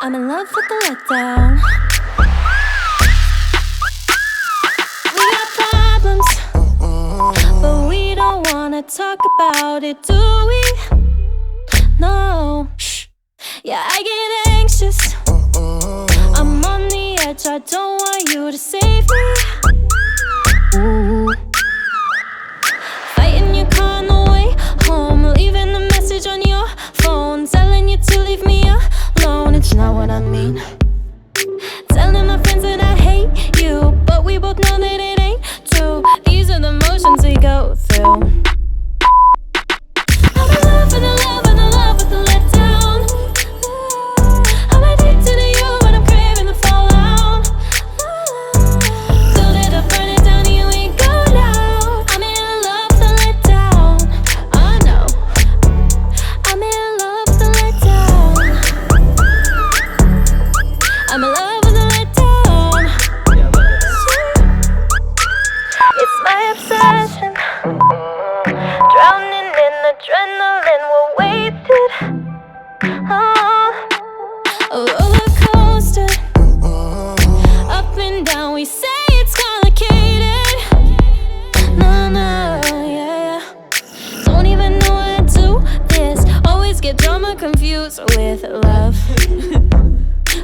I'm in love with the letdown. We got problems, but we don't wanna talk about it, do we? No. Yeah, I get anxious. I'm on the edge, I don't want you to save me. Fighting your car on the way home, leaving a message on your phone, telling you to leave me alone. It's not what I mean. Telling my friends that I hate you, but we both know that it ain't true. These are the motions we go through. I'm in love with the love and the love with the letdown. I'm addicted to you, but I'm craving the fallout. Build it up, burn it down, here we go now. I'm in love with the letdown. I know. I'm in love with the letdown. I'm in love with the letdown. It's my obsession. Drowning in adrenaline, we're wasted. A roller coaster, up and down. We say it's complicated. No, yeah. Don't even know how to do this. Always get drama confused with love.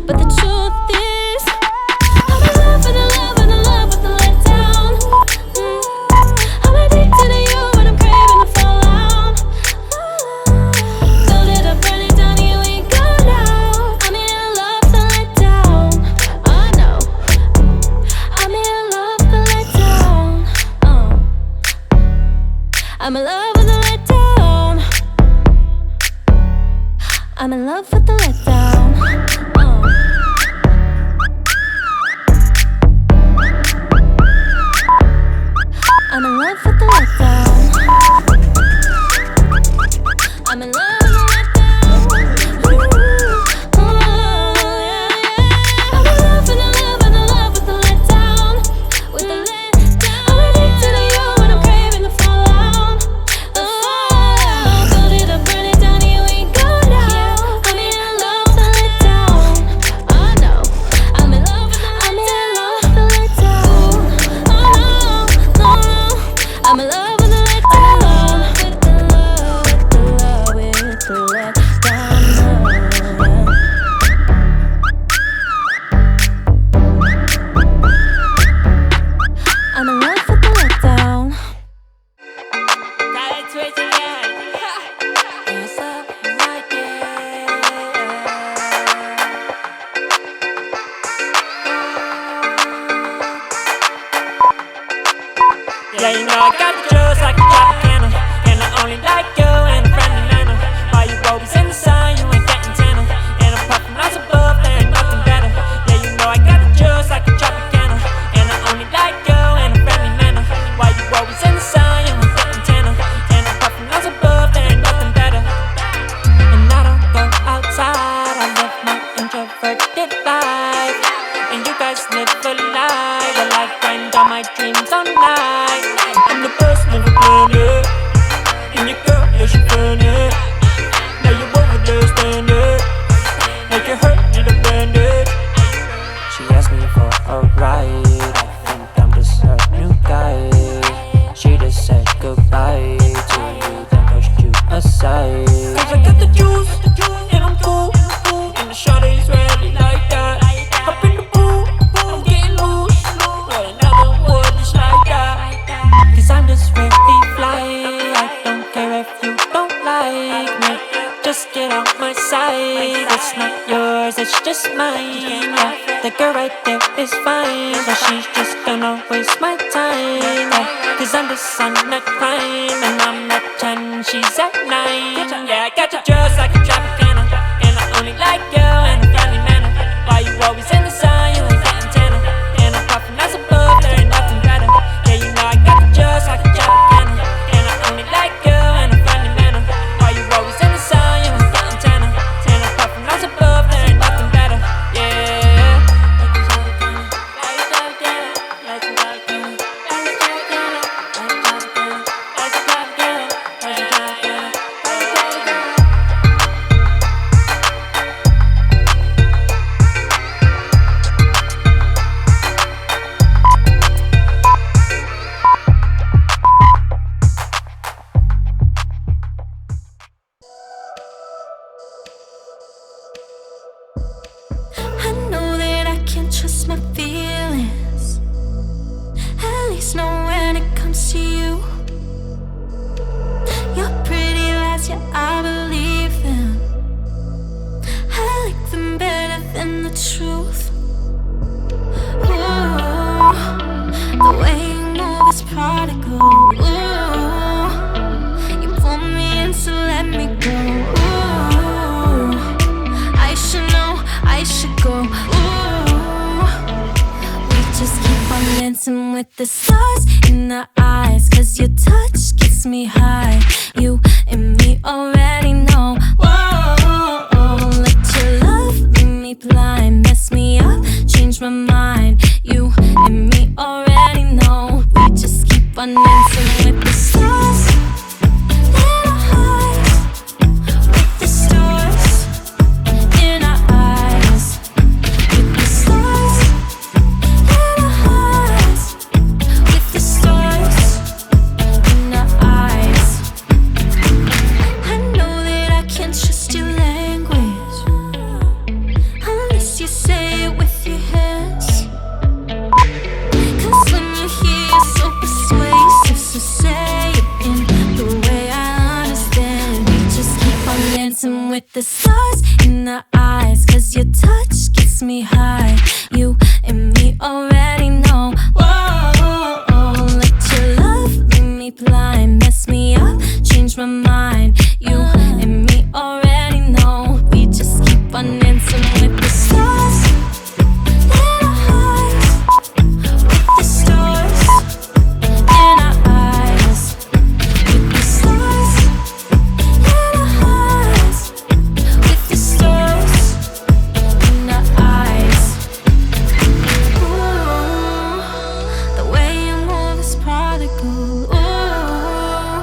But the truth is, I'm in love with the love and the love with the letdown. I'm addicted to you, but I'm craving the fallout. Build it up, burn it down, here we go now. I'm in love with the letdown. I know. I'm in love with the letdown. I'm in love with the letdown. I'm in love with the letdown. I'm in love with the letdown. I'm in love with the letdown. Ooh, yeah. I'm in love with the love and the love with the letdown. With the letdown. I'm addicted to you, but I'm craving the fallout. Build it up, burn it down, here we go now. I'm in love with the letdown. I know. I'm in love with the letdown. I'm in love with the letdown. With the love, with the love, with the letdown. I'm in love with the letdown. Yeah, you know I got the juice like a Tropicana, and I only like you in a friendly manner. Why you always in the sun, you ain't getting tanner, and I'm puffing out above, there ain't nothing better. Yeah, you know I got the juice like a Tropicana, and I only like you in a friendly manner. Why you always in the sun, you ain't getting tanner, and I'm puffing out above, there ain't nothing better. And I don't go outside, I live my introverted life, and you guys live a lie. I like grind on my dreams all night. I'm the best on the planet, and your girl, yeah, she funny. Now you overstand it, like your hurt need a bandage. She asked me for a ride, I think I'm just her new guy. She just said goodbye to you, then pushed you aside. Cause I got the juice, and I'm cool, and the shawty's really like that. Hop in the pool, I'm getting loose, but another would just like that. Cause I'm just really fly, I don't care if you don't like me. Just get out my side, it's not yours, it's just mine. Yeah, the girl right there is fine, but she's just gonna waste my time. Yeah, cause I'm just on a climb, and I'm at 10, she's at 9. Yeah, I got you just like a Tropicana, and I only like you in a friendly manner. Why you always in the sun, you ain't getting tanner, and I'm puffing as above, there ain't nothing better. Yeah, you know I got you just like a Tropicana, and I only like you in a friendly manner. Why you always in the sun, you ain't getting tanner, and I'm puffing as above, there ain't nothing better. Yeah. Like with the stars in the eyes, 'cause your touch gets me high. You and me already know. Whoa, let your love leave me blind, mess me up, change my mind. You and me already know. We just keep on dancing with the stars in our eyes, with the stars in our eyes, with the stars in our eyes, with the stars in our eyes. I know that I can't trust your language unless you say it with your hands. 'Cause when you're here, you're so persuasive, so say it in the way I understand. We just keep on dancing with the stars in the eyes, 'cause your touch gets me high. You and me already know. Whoa, let your love leave me blind, mess me up, change my mind. You and me already know. We just keep on dancing with the stars in our eyes, with the stars in our eyes, with the stars in our eyes, with the stars in our eyes. Ooh, the way you move is prodigal. Ooh,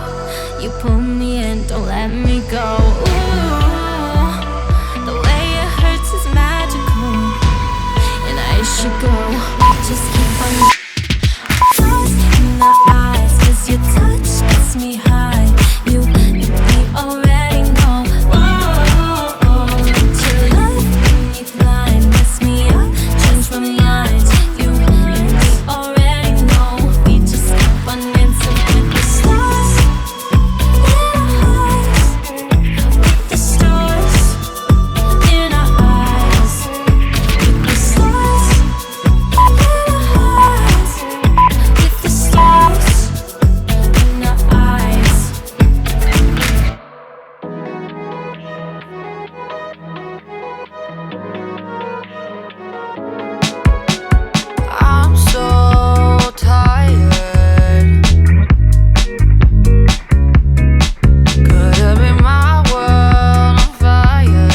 you pull me in, don't let me go. Ooh, the way it hurts is magical, and I should go. Just keep on stars in the eyes, 'cause your touch gets me high. You and me already know. Whoa, let your love leave me blind, mess me up, change my mind. You and me already know. We just keep on dancing with the stars in our eyes, with the stars in our eyes, with the stars in our eyes, with the stars in our eyes. I'm so tired. Could it be my world on fire?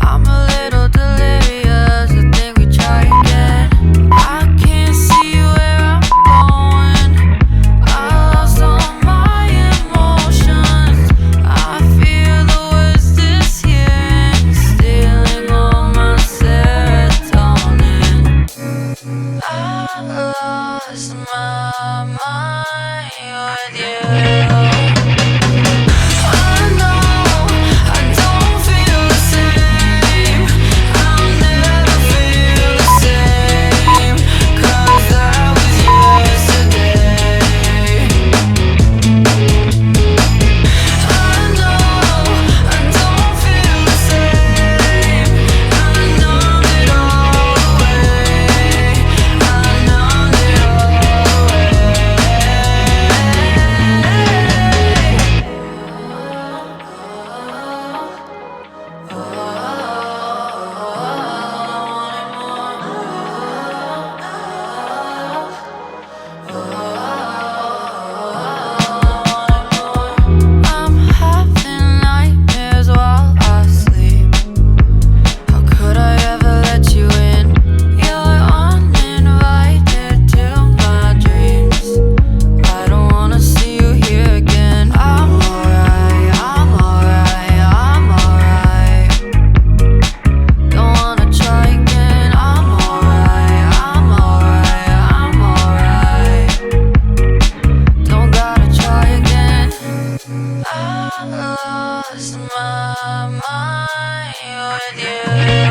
I'm a little delirious. I think we try again. I can't see where I'm going. I lost all my emotions. I feel the worst is here, stealing all my serotonin. I lost my mind with you. I know I don't feel the same. I'll never feel the same, 'cause that was yesterday. I know I don't feel the same. I numbed it all away. I numbed it all I'm having nightmares while I sleep. How could I ever let you in? You're uninvited to my dreams. I don't wanna see you here again. I'm alright, I'm alright, I'm alright. Don't wanna try again. I'm alright, I'm alright, I'm alright. Don't gotta try again. I lost my mind with you.